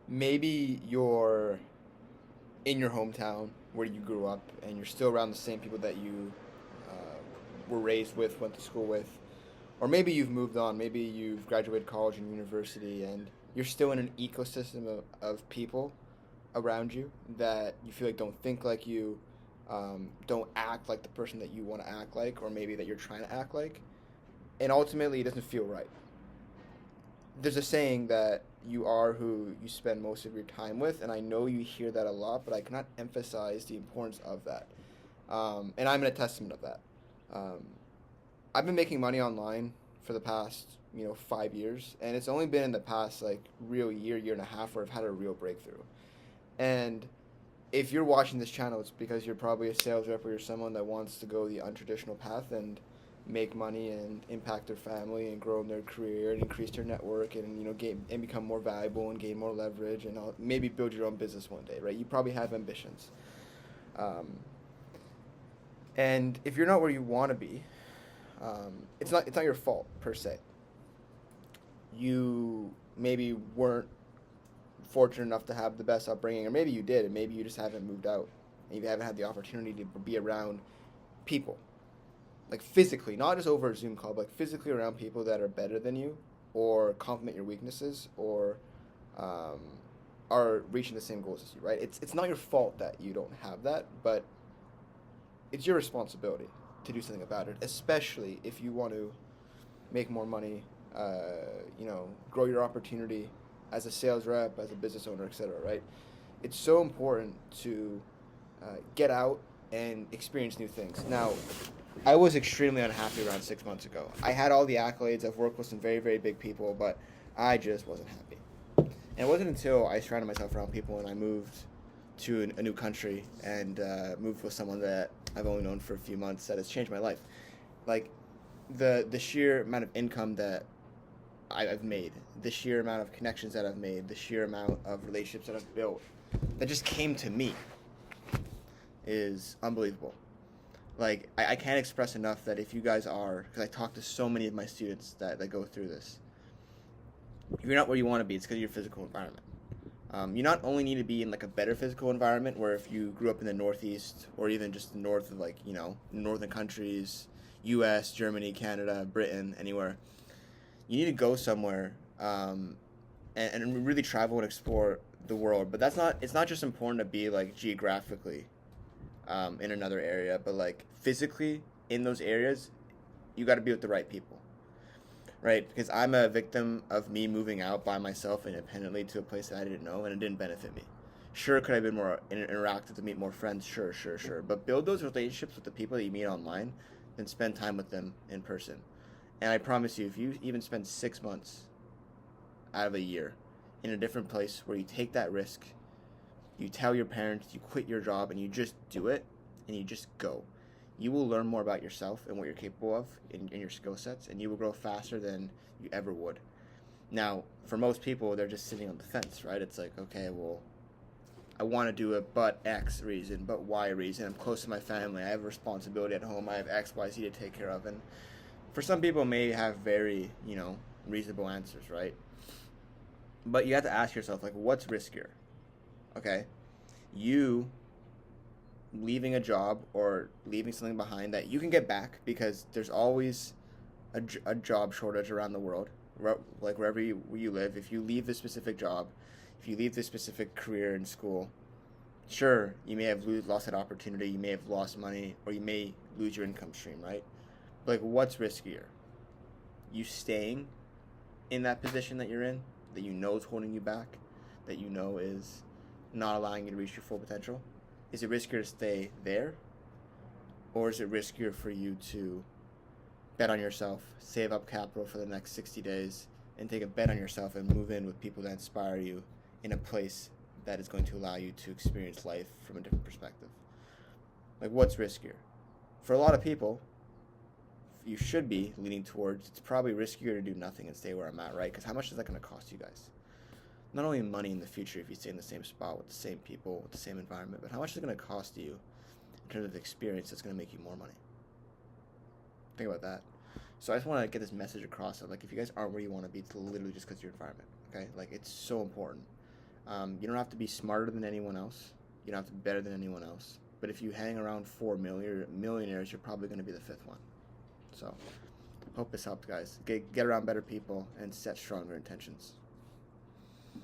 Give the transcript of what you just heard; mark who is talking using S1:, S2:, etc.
S1: maybe you're in your hometown where you grew up and you're still around the same people that you were raised with, went to school with, or maybe you've moved on. Maybe you've graduated college and university, and you're still in an ecosystem of people around you that you feel like don't think like you, don't act like the person that you want to act like, or maybe that you're trying to act like, and ultimately it doesn't feel right. There's a saying that you are who you spend most of your time with, and I know you hear that a lot, but I cannot emphasize the importance of that. And I'm in a testament of that. Um, I've been making money online for the past 5 years, and it's only been in the past like real year and a half where I've had a real breakthrough. And if you're watching this channel, it's because you're probably a sales rep or you're someone that wants to go the untraditional path and make money and impact their family and grow in their career and increase their network and gain and become more valuable and gain more leverage and maybe build your own business one day, right? You probably have ambitions, um, and if you're not where you want to be, it's not your fault per se. You maybe weren't fortunate enough to have the best upbringing, or maybe you did, and maybe you just haven't moved out, and you haven't had the opportunity to be around people, like physically, not just over a Zoom call, but like physically around people that are better than you, or complement your weaknesses, or um, are reaching the same goals as you. Right? It's not your fault that you don't have that, but it's your responsibility to do something about it, especially if you want to make more money, grow your opportunity as a sales rep, as a business owner, etc. Right? It's so important to get out and experience new things. Now, I was extremely unhappy around 6 months ago. I had all the accolades. I've worked with some very, very big people, but I just wasn't happy. And it wasn't until I surrounded myself around people and I moved to a new country and moved with someone that I've only known for a few months that has changed my life. Like the sheer amount of income that I've made, the sheer amount of connections that I've made, the sheer amount of relationships that I've built, that just came to me, is unbelievable. Like I can't express enough that if you guys are, because I talk to so many of my students that go through this, if you're not where you want to be, it's because of your physical environment. You not only need to be in like a better physical environment, where if you grew up in the Northeast or even just the north of like northern countries, U.S., Germany, Canada, Britain, anywhere, you need to go somewhere, and really travel and explore the world. But that's not. It's not just important to be like geographically in another area, but like physically in those areas, you got to be with the right people, right? Because I'm a victim of me moving out by myself independently to a place that I didn't know, and it didn't benefit me. Sure, could I have been more interactive to meet more friends? Sure, sure, sure. But build those relationships with the people that you meet online, then spend time with them in person. And I promise you, if you even spend 6 months out of a year in a different place where you take that risk, you tell your parents, you quit your job, and you just do it, and you just go. You will learn more about yourself and what you're capable of in your skill sets, and you will grow faster than you ever would. Now, for most people, they're just sitting on the fence, right? It's like, okay, well, I want to do it, but X reason, but Y reason. I'm close to my family. I have a responsibility at home. I have X, Y, Z to take care of. And for some people, may have very, reasonable answers, right? But you have to ask yourself, like, what's riskier? Okay, you leaving a job or leaving something behind that you can get back, because there's always a job shortage around the world, like wherever you live. If you leave this specific job, if you leave this specific career in school, sure, you may have lost that opportunity, you may have lost money, or you may lose your income stream, right? But like, what's riskier? You staying in that position that you're in, that you know is holding you back, that you know is not allowing you to reach your full potential? Is it riskier to stay there, or is it riskier for you to bet on yourself, save up capital for the next 60 days, and take a bet on yourself and move in with people that inspire you in a place that is going to allow you to experience life from a different perspective? Like, what's riskier? For a lot of people, you should be leaning towards, it's probably riskier to do nothing and stay where I'm at, right? Because how much is that going to cost you guys? Not only money in the future if you stay in the same spot with the same people, with the same environment, but how much is it going to cost you in terms of the experience that's going to make you more money? Think about that. So I just want to get this message across that, like, if you guys aren't where you want to be, it's literally just because of your environment, okay? Like, it's so important. You don't have to be smarter than anyone else. You don't have to be better than anyone else. But if you hang around four millionaires, you're probably going to be the fifth one. So, hope this helped, guys. Get around better people and set stronger intentions.